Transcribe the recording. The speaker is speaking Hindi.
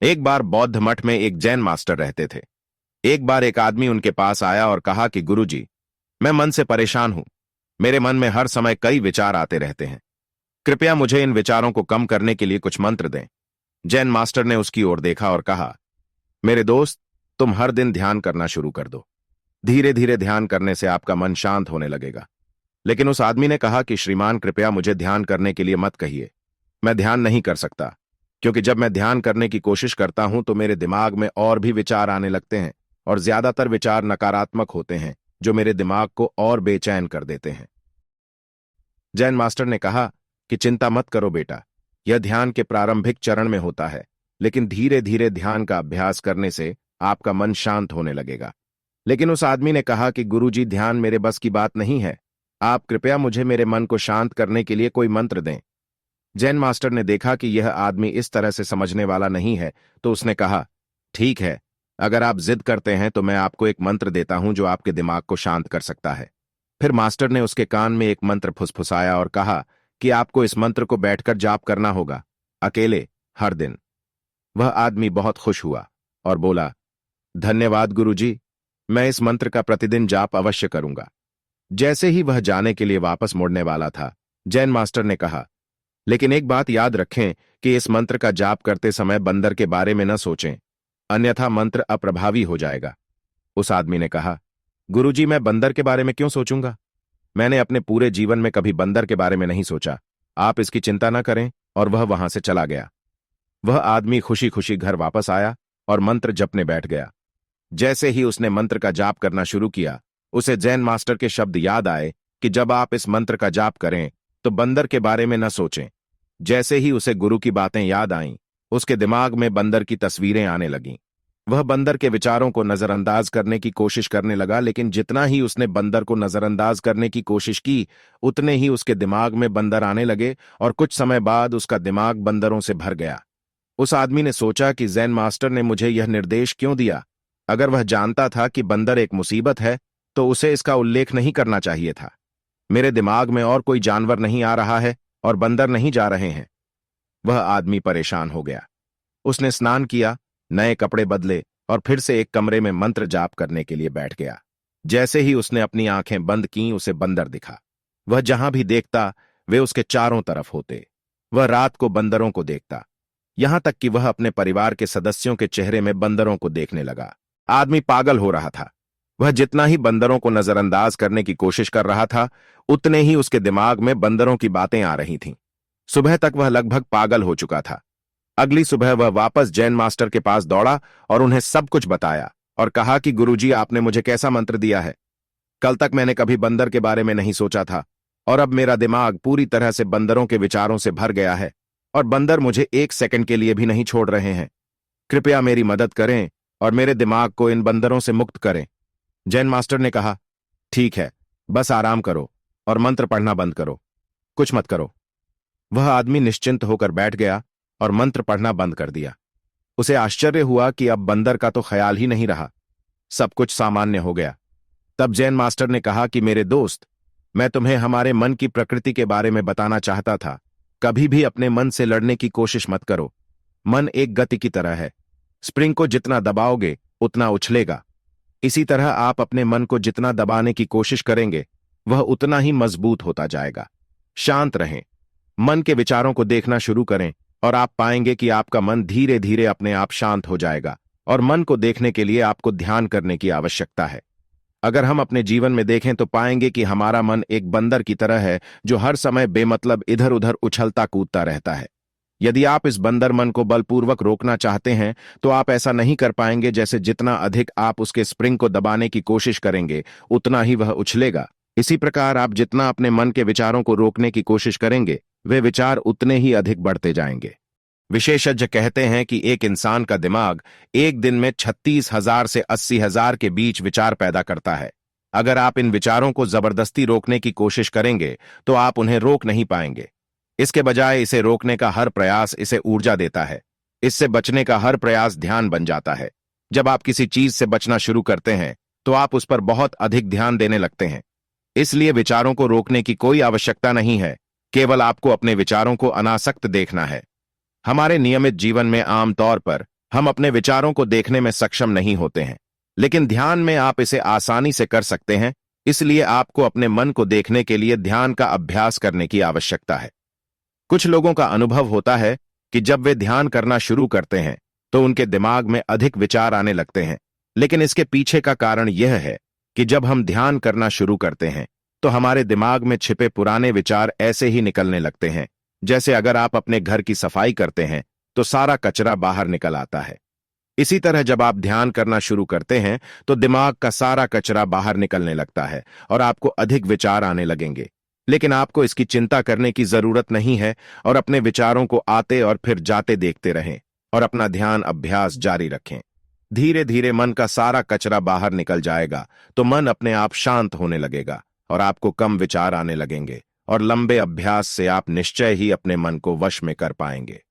एक बार बौद्ध मठ में एक जैन मास्टर रहते थे। एक बार एक आदमी उनके पास आया और कहा कि गुरुजी, मैं मन से परेशान हूं। मेरे मन में हर समय कई विचार आते रहते हैं। कृपया मुझे इन विचारों को कम करने के लिए कुछ मंत्र दें। जैन मास्टर ने उसकी ओर देखा और कहा, मेरे दोस्त, तुम हर दिन ध्यान करना शुरू कर दो। धीरे धीरे ध्यान करने से आपका मन शांत होने लगेगा। लेकिन उस आदमी ने कहा कि श्रीमान, कृपया मुझे ध्यान करने के लिए मत कहिए। मैं ध्यान नहीं कर सकता, क्योंकि जब मैं ध्यान करने की कोशिश करता हूं तो मेरे दिमाग में और भी विचार आने लगते हैं, और ज्यादातर विचार नकारात्मक होते हैं, जो मेरे दिमाग को और बेचैन कर देते हैं। जैन मास्टर ने कहा कि चिंता मत करो बेटा, यह ध्यान के प्रारंभिक चरण में होता है, लेकिन धीरे धीरे ध्यान का अभ्यास करने से आपका मन शांत होने लगेगा। लेकिन उस आदमी ने कहा कि गुरुजी, ध्यान मेरे बस की बात नहीं है। आप कृपया मुझे मेरे मन को शांत करने के लिए कोई मंत्र दें। जैन मास्टर ने देखा कि यह आदमी इस तरह से समझने वाला नहीं है, तो उसने कहा, ठीक है, अगर आप जिद करते हैं तो मैं आपको एक मंत्र देता हूं जो आपके दिमाग को शांत कर सकता है। फिर मास्टर ने उसके कान में एक मंत्र फुसफुसाया और कहा कि आपको इस मंत्र को बैठकर जाप करना होगा, अकेले, हर दिन। वह आदमी बहुत खुश हुआ और बोला, धन्यवाद गुरुजी, मैं इस मंत्र का प्रतिदिन जाप अवश्य करूंगा। जैसे ही वह जाने के लिए वापस मुड़ने वाला था, जैन मास्टर ने कहा, लेकिन एक बात याद रखें कि इस मंत्र का जाप करते समय बंदर के बारे में न सोचें, अन्यथा मंत्र अप्रभावी हो जाएगा। उस आदमी ने कहा, गुरुजी, मैं बंदर के बारे में क्यों सोचूंगा? मैंने अपने पूरे जीवन में कभी बंदर के बारे में नहीं सोचा। आप इसकी चिंता न करें। और वह वहां से चला गया। वह आदमी खुशी खुशी घर वापस आया और मंत्र जपने बैठ गया। जैसे ही उसने मंत्र का जाप करना शुरू किया, उसे जैन मास्टर के शब्द याद आए कि जब आप इस मंत्र का जाप करें तो बंदर के बारे में न सोचें। जैसे ही उसे गुरु की बातें याद आईं, उसके दिमाग में बंदर की तस्वीरें आने लगीं। वह बंदर के विचारों को नजरअंदाज करने की कोशिश करने लगा, लेकिन जितना ही उसने बंदर को नजरअंदाज करने की कोशिश की, उतने ही उसके दिमाग में बंदर आने लगे और कुछ समय बाद उसका दिमाग बंदरों से भर गया। उस आदमी ने सोचा कि जैन मास्टर ने मुझे यह निर्देश क्यों दिया? अगर वह जानता था कि बंदर एक मुसीबत है, तो उसे इसका उल्लेख नहीं करना चाहिए था। मेरे दिमाग में और कोई जानवर नहीं आ रहा है और बंदर नहीं जा रहे हैं। वह आदमी परेशान हो गया। उसने स्नान किया, नए कपड़े बदले और फिर से एक कमरे में मंत्र जाप करने के लिए बैठ गया। जैसे ही उसने अपनी आंखें बंद कीं, उसे बंदर दिखा। वह जहां भी देखता, वे उसके चारों तरफ होते। वह रात को बंदरों को देखता, यहां तक कि वह अपने परिवार के सदस्यों के चेहरे में बंदरों को देखने लगा। आदमी पागल हो रहा था। वह जितना ही बंदरों को नजरअंदाज करने की कोशिश कर रहा था, उतने ही उसके दिमाग में बंदरों की बातें आ रही थीं। सुबह तक वह लगभग पागल हो चुका था। अगली सुबह वह वापस जैन मास्टर के पास दौड़ा और उन्हें सब कुछ बताया और कहा कि गुरुजी, आपने मुझे कैसा मंत्र दिया है? कल तक मैंने कभी बंदर के बारे में नहीं सोचा था, और अब मेरा दिमाग पूरी तरह से बंदरों के विचारों से भर गया है, और बंदर मुझे एक सेकंड के लिए भी नहीं छोड़ रहे हैं। कृपया मेरी मदद करें और मेरे दिमाग को इन बंदरों से मुक्त करें। जैन मास्टर ने कहा, ठीक है, बस आराम करो और मंत्र पढ़ना बंद करो, कुछ मत करो। वह आदमी निश्चिंत होकर बैठ गया और मंत्र पढ़ना बंद कर दिया। उसे आश्चर्य हुआ कि अब बंदर का तो ख्याल ही नहीं रहा, सब कुछ सामान्य हो गया। तब जैन मास्टर ने कहा कि मेरे दोस्त, मैं तुम्हें हमारे मन की प्रकृति के बारे में बताना चाहता था। कभी भी अपने मन से लड़ने की कोशिश मत करो। मन एक गति की तरह है, स्प्रिंग को जितना दबाओगे उतना उछलेगा। इसी तरह आप अपने मन को जितना दबाने की कोशिश करेंगे, वह उतना ही मजबूत होता जाएगा। शांत रहें, मन के विचारों को देखना शुरू करें और आप पाएंगे कि आपका मन धीरे धीरे अपने आप शांत हो जाएगा। और मन को देखने के लिए आपको ध्यान करने की आवश्यकता है। अगर हम अपने जीवन में देखें तो पाएंगे कि हमारा मन एक बंदर की तरह है, जो हर समय बेमतलब इधर उधर उछलता कूदता रहता है। यदि आप इस बंदर मन को बलपूर्वक रोकना चाहते हैं, तो आप ऐसा नहीं कर पाएंगे। जैसे जितना अधिक आप उसके स्प्रिंग को दबाने की कोशिश करेंगे, उतना ही वह उछलेगा। इसी प्रकार आप जितना अपने मन के विचारों को रोकने की कोशिश करेंगे, वे विचार उतने ही अधिक बढ़ते जाएंगे। विशेषज्ञ कहते हैं कि एक इंसान का दिमाग एक दिन में 36,000 से 80,000 के बीच विचार पैदा करता है। अगर आप इन विचारों को जबरदस्ती रोकने की कोशिश करेंगे, तो आप उन्हें रोक नहीं पाएंगे। इसके बजाय इसे रोकने का हर प्रयास इसे ऊर्जा देता है। इससे बचने का हर प्रयास ध्यान बन जाता है। जब आप किसी चीज से बचना शुरू करते हैं, तो आप उस पर बहुत अधिक ध्यान देने लगते हैं। इसलिए विचारों को रोकने की कोई आवश्यकता नहीं है, केवल आपको अपने विचारों को अनासक्त देखना है। हमारे नियमित जीवन में आमतौर पर हम अपने विचारों को देखने में सक्षम नहीं होते हैं, लेकिन ध्यान में आप इसे आसानी से कर सकते हैं। इसलिए आपको अपने मन को देखने के लिए ध्यान का अभ्यास करने की आवश्यकता है। कुछ लोगों का अनुभव होता है कि जब वे ध्यान करना शुरू करते हैं तो उनके दिमाग में अधिक विचार आने लगते हैं, लेकिन इसके पीछे का कारण यह है कि जब हम ध्यान करना शुरू करते हैं तो हमारे दिमाग में छिपे पुराने विचार ऐसे ही निकलने लगते हैं, जैसे अगर आप अपने घर की सफाई करते हैं तो सारा कचरा बाहर निकल आता है। इसी तरह जब आप ध्यान करना शुरू करते हैं तो दिमाग का सारा कचरा बाहर निकलने लगता है और आपको अधिक विचार आने लगेंगे। लेकिन आपको इसकी चिंता करने की जरूरत नहीं है और अपने विचारों को आते और फिर जाते देखते रहें और अपना ध्यान अभ्यास जारी रखें। धीरे धीरे मन का सारा कचरा बाहर निकल जाएगा तो मन अपने आप शांत होने लगेगा और आपको कम विचार आने लगेंगे और लंबे अभ्यास से आप निश्चय ही अपने मन को वश में कर पाएंगे।